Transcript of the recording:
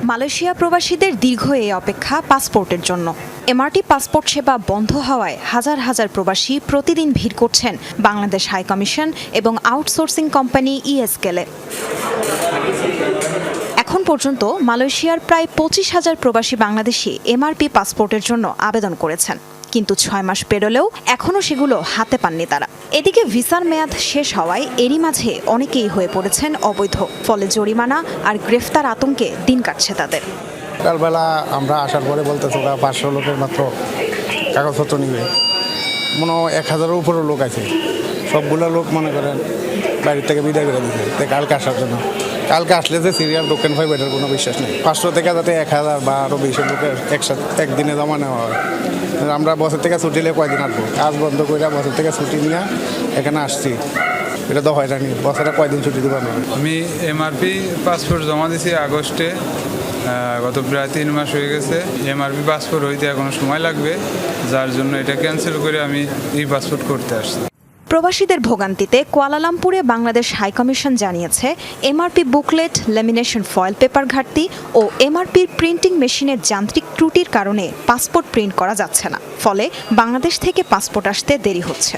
Malaysia প্রবাসীদের দীর্ঘ এই অপেক্ষা পাসপোর্টের জন্য। এমআরটি পাসপোর্ট সেবা বন্ধ হওয়ায় হাজার হাজার প্রবাসী প্রতিদিন ভিড় করছেন বাংলাদেশ হাইকমিশন এবং আউটসোর্সিং কোম্পানি ইএসকেলে। এখন পর্যন্ত মালয়েশিয়ার প্রায় ২৫,০০০ প্রবাসী বাংলাদেশি এমআরপি পাসপোর্টের জন্য আবেদন করেছেন, কিন্তু ৬ মাস পেরোলেও এখনও সেগুলো হাতে পাননি তারা। এদিকে ভিসার মেয়াদ শেষ হওয়ায় এরই মাঝে অনেকেই হয়ে পড়েছেন অবৈধ, ফলে জরিমানা আর গ্রেফতার আতঙ্কে দিন কাটছে তাদের। সকালবেলা আমরা আসার পরে বলতেছে ওরা ৫০০ লোকের মাত্র কাগজপত্র নিবে, মনে হয় ১,০০০-এর উপরেও লোক আছে। সবগুলো লোক মনে করেন বাইরের থেকে বিদায় করে দিচ্ছে কালকে আসার জন্য। কালকে আসলে যে সিরিয়াল টোকেন পাইবে এটার কোনো বিশ্বাস নেই। ৫০০ থেকে যাতে ১,০০০ বা আরও বেশি লোকের একসাথে একদিনে জমা নেওয়া হয়। আমরা বছর থেকে ছুটি নিলে কয়দিন আসবো, কাজ বন্ধ করে বছর থেকে ছুটি নিয়ে এখানে আসছি। এটা তো হয়রানি, বছরে কয়দিন ছুটি দেবো না। আমি এমআরপি পাসপোর্ট জমা দিয়েছি আগস্টে, গত প্রায় ৩ মাস হয়ে গেছে। এমআরপি পাসপোর্ট হইতে এখনো সময় লাগবে, যার জন্য এটা ক্যান্সেল করে আমি ই পাসপোর্ট করতে আসছি। প্রবাসীদের ভোগান্তিতে কুয়ালালামপুরে বাংলাদেশ হাইকমিশন জানিয়েছে MRP booklet, lamination foil paper ঘাটতি ও এমআরপির প্রিন্টিং মেশিনের যান্ত্রিক ত্রুটির কারণে পাসপোর্ট প্রিন্ট করা যাচ্ছে না, ফলে বাংলাদেশ থেকে পাসপোর্ট আসতে দেরি হচ্ছে।